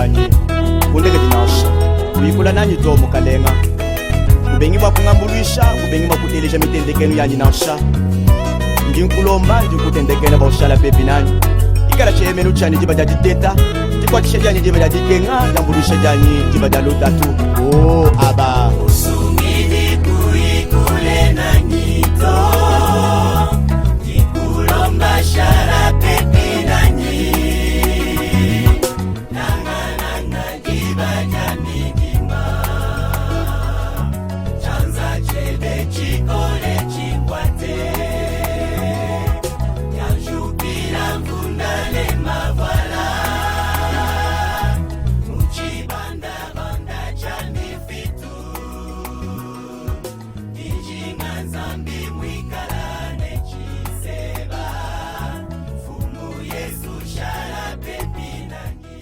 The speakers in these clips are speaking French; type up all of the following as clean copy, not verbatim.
janyi kundeke dinasha uyikula nanyi to mukalenga kubengi bakungambuluisha kubengi bakuteleja mitendekeno yanyi nasha ndinkulomba ndikutendekena baushala pepi nanyi ikala chemenu chani jiba jaditeta tikwatisha janyi jiba jadikenga jambuluisha janyi jiba jalutatu oh aba usungidi kuikule nanyito ndikulomba shala pepi nanyi nanga jiba jamikima chanza chebe chikole chikwate yajupira mvundale mavala muchibanda banda chani fitu ijinga nzambi mwikalane chiseba fumu yesu shala pepi nanyi.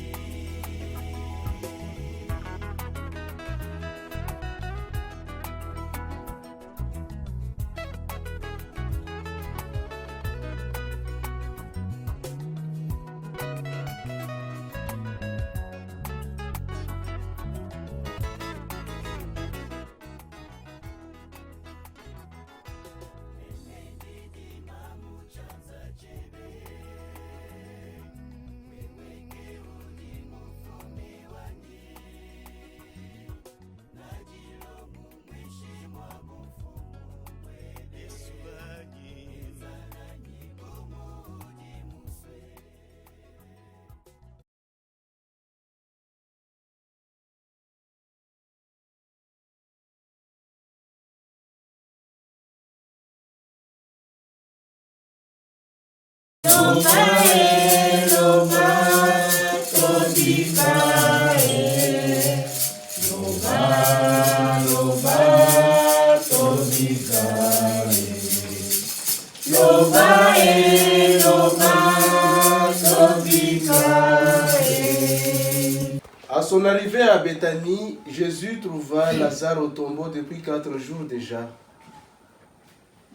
À son arrivée à Béthanie, Jésus trouva Lazare au tombeau depuis 4 jours déjà.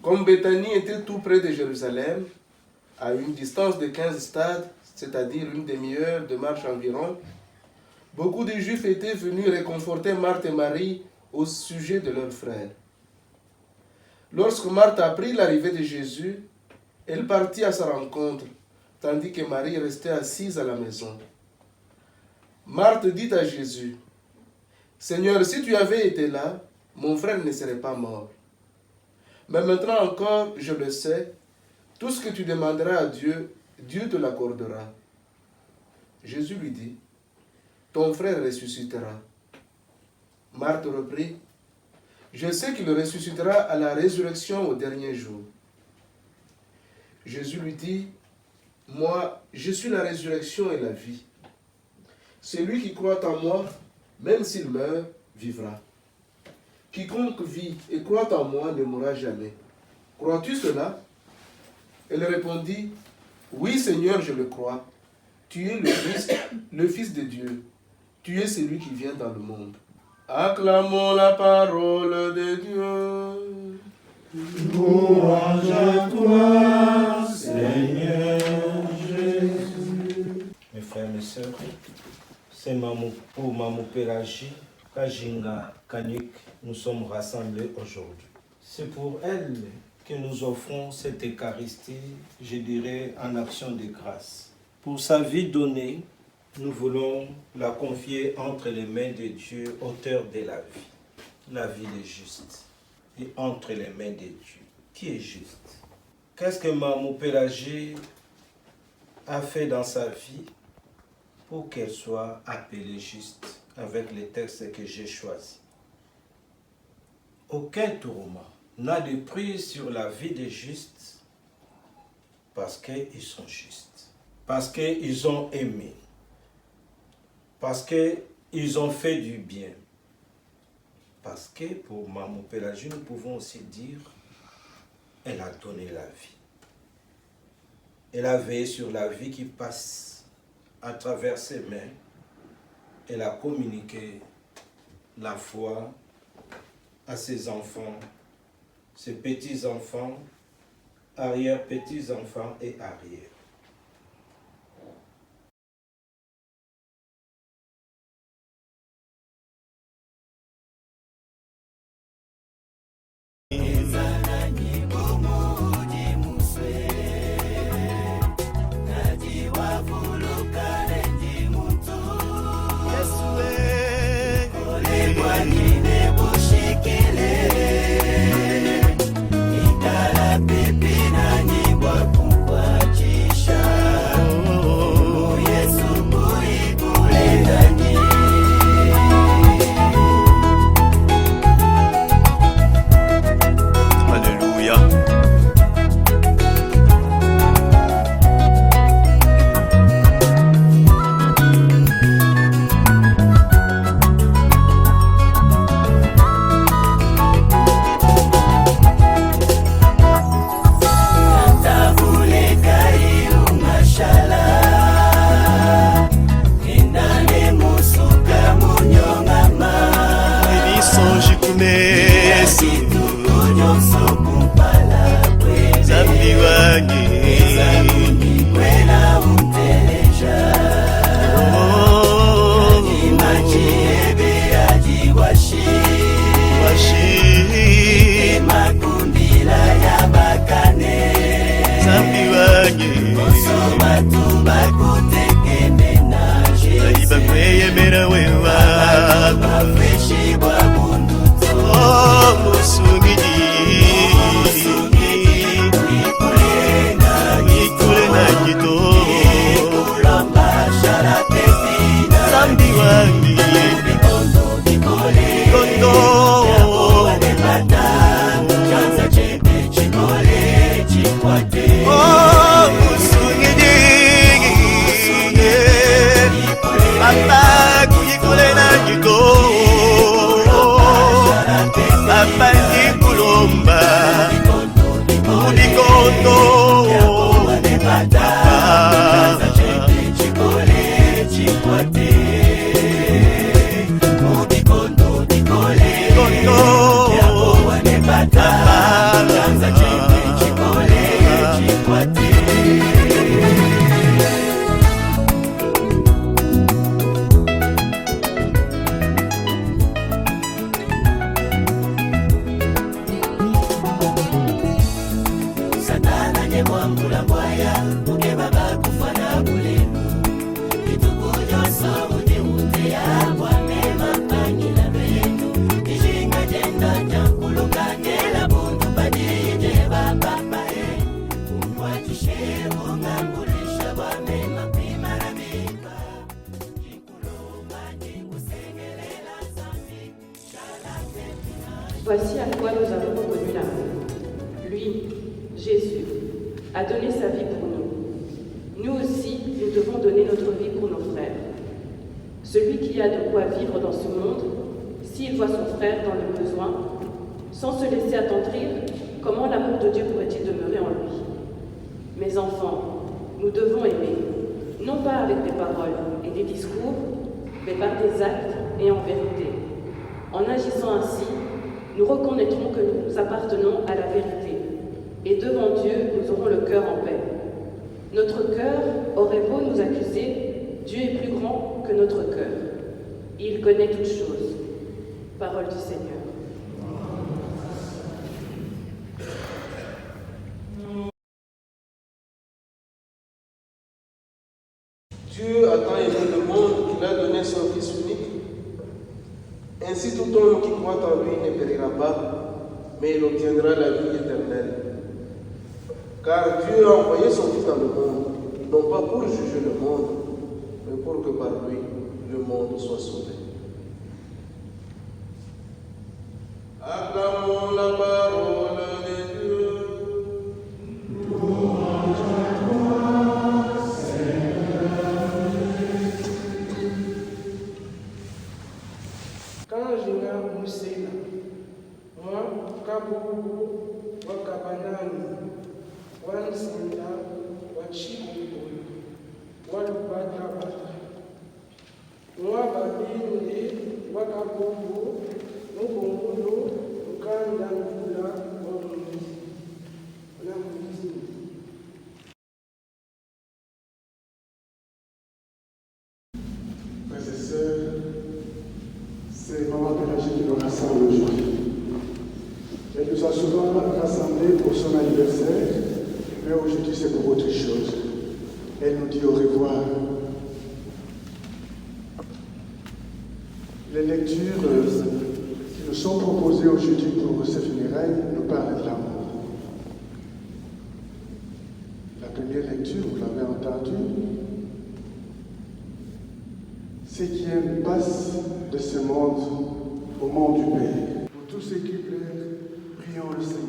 Comme Béthanie était tout près de Jérusalem, à une distance de 15 stades, c'est-à-dire une demi-heure de marche environ, beaucoup de Juifs étaient venus réconforter Marthe et Marie au sujet de leur frère. Lorsque Marthe apprit l'arrivée de Jésus, elle partit à sa rencontre, tandis que Marie restait assise à la maison. Marthe dit à Jésus, « Seigneur, si tu avais été là, mon frère ne serait pas mort. Mais maintenant encore, je le sais, tout ce que tu demanderas à Dieu, Dieu te l'accordera. » Jésus lui dit, « Ton frère ressuscitera. » Marthe reprit, « Je sais qu'il ressuscitera à la résurrection au dernier jour. » Jésus lui dit, « Moi, je suis la résurrection et la vie. Celui qui croit en moi, même s'il meurt, vivra. Quiconque vit et croit en moi ne mourra jamais. Crois-tu cela? » Elle répondit, « Oui, Seigneur, je le crois. Tu es le Fils de Dieu. Tu es celui qui vient dans le monde. » Acclamons la parole de Dieu. Louange à toi, Seigneur Jésus. Mes frères, mes sœurs, c'est pour Mamou Pélagie, Kajinga, Kanuk, nous sommes rassemblés aujourd'hui. C'est pour elle que nous offrons cette Eucharistie, je dirais, en action de grâce. Pour sa vie donnée, nous voulons la confier entre les mains de Dieu, auteur de la vie des justes, et entre les mains de Dieu. Qui est juste? Qu'est-ce que Mamou Pélagie a fait dans sa vie pour qu'elle soit appelée juste avec les textes que j'ai choisis? Aucun tourment n'a de prise sur la vie des justes parce qu'ils sont justes, parce qu'ils ont aimé, parce qu'ils ont fait du bien. Parce que pour Mamou Pélagie, nous pouvons aussi dire elle a donné la vie. Elle a veillé sur la vie qui passe à travers ses mains. Elle a communiqué la foi à ses enfants, ses petits-enfants, arrière-petits-enfants et arrière. meso zambi wange zambi wange bakweyemera wewa musungiji ikule na jito zambi wange kondo musungiji papa kuyikule na jito papa ndikulomba udikondo Voici à quoi nous avons reconnu l'amour. Lui, Jésus, a donné sa vie pour nous. Nous aussi, nous devons donner notre vie pour nos frères. Celui qui a de quoi vivre dans ce monde, s'il voit son frère dans le besoin, sans se laisser attendrir, comment l'amour de Dieu pourrait-il demeurer en lui? Mes enfants, nous devons aimer, non pas avec des paroles et des discours, mais par des actes et en vérité. En agissant ainsi, nous reconnaîtrons que nous appartenons à la vérité. Et devant Dieu, nous aurons le cœur en paix. Notre cœur aurait beau nous accuser, Dieu est plus grand que notre cœur. Il connaît toutes choses. Parole du Seigneur. Dieu a tant aimé le monde qu'il a donné son Fils unique. Ainsi tout homme qui croit en lui ne périra pas, mais il obtiendra la vie éternelle. Car Dieu a envoyé son Fils dans le monde, non pas pour juger le monde, mais pour que par lui, le monde soit sauvé. Acclamons la parole de Dieu. Quand Jina Moussela, moi, Kabubu, Wakabanani, Wansanda, Wachibu, Walubatabata, moi, Babindi, Wakabubu, Mukungudu, Ukandangula, Omuni. Frères et sœurs, c'est Maman Pélagie qui nous rassemble aujourd'hui. Elle nous a souvent rassemblés pour son anniversaire, mais aujourd'hui c'est pour autre chose. Elle nous dit au revoir. Les lectures qui nous sont proposées aujourd'hui pour ces funérailles nous parlent de l'amour. La première lecture, vous l'avez entendu, ce qui passe de ce monde au monde du Père. Pour tous ceux qui pleurent, prions le Seigneur.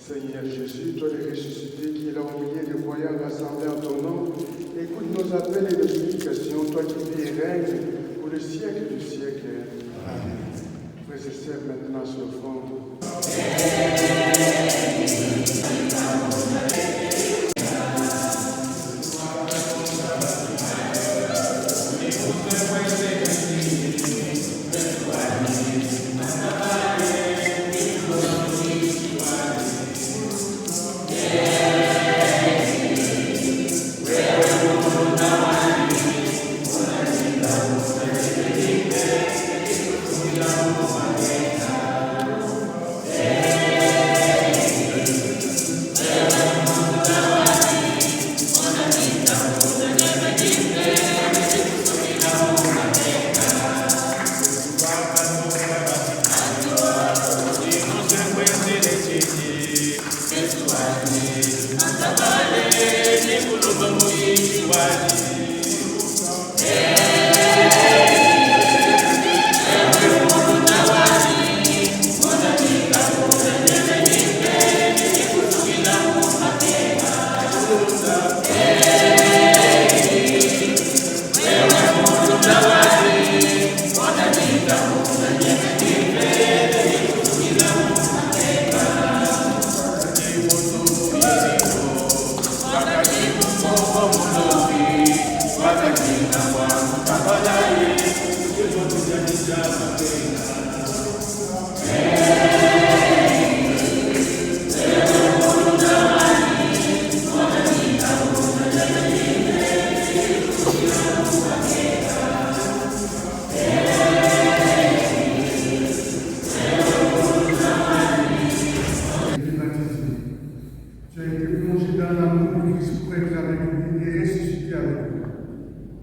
Seigneur Jésus, toi le ressuscité qui est là au milieu des croyants rassemblés en ton nom, écoute nos appels et nos supplications, toi qui vis et règnes pour le siècle du siècle. Amen. Frères et sœurs, maintenant sur le front.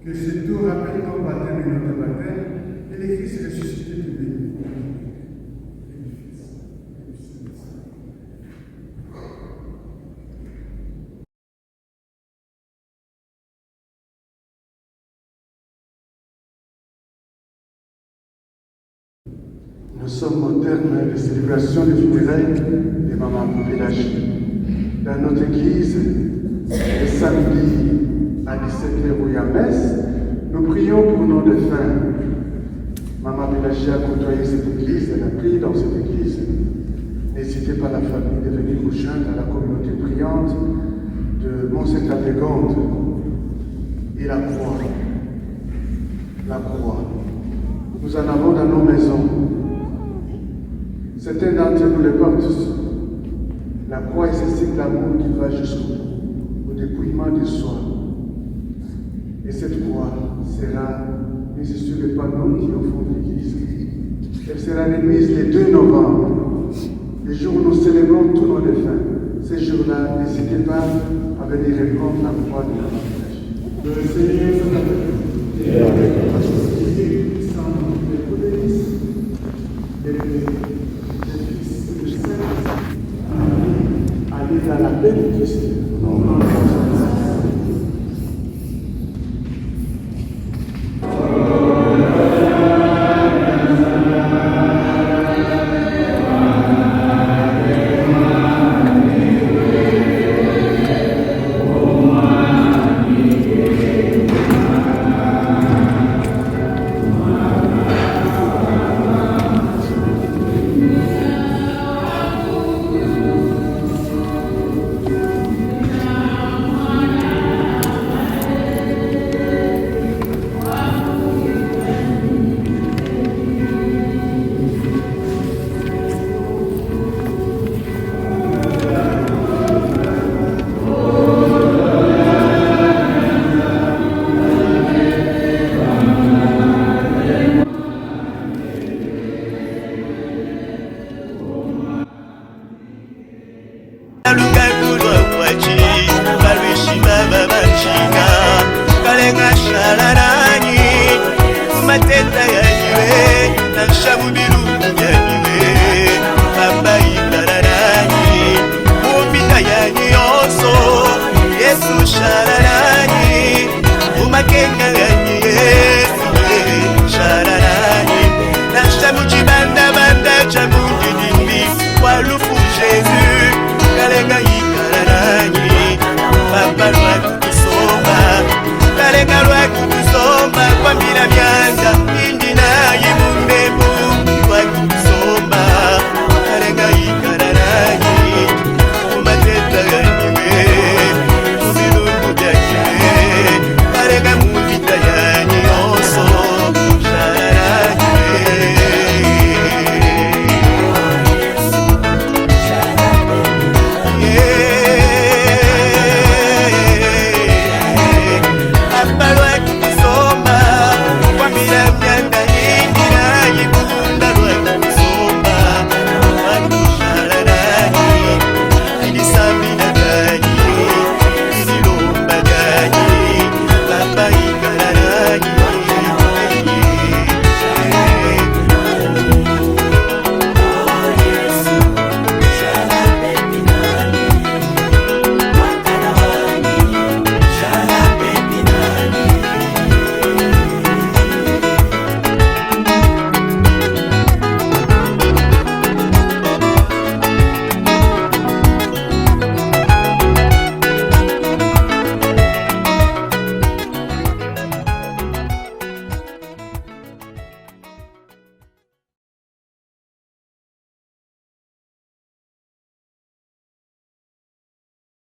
Que ce tout rappelle ton baptême et notre baptême, et les Christ ressuscité du béni. Nous sommes au terme de célébration des funérailles de Maman Pélagie. Dans notre église, le samedi à 17h où il y a messe, nous prions pour nos défunts. Maman Pélagie a côtoyé cette église, elle a prié dans cette église. N'hésitez pas la famille de venir rejoindre la communauté priante de Mont-Saint-Aldegonde et la croix. La croix. Nous en avons dans nos maisons. Certains d'entre nous les portent. La croix est ce signe d'amour qui va jusqu'au dépouillement du soi. Et cette croix sera mise sur le panneau qui est au fond de l'église. Elle sera remise le 2 novembre, le jour où nous célébrons tous nos défunts. Ce jour-là, n'hésitez pas à venir répondre la croix de la Vierge. Le Seigneur soit avec vous. Et avec votre esprit. Sans les bénisse, et le Fils et le Saint-Esprit. Allez dans la paix de Christ. Matenda ya jiwe na shabu biru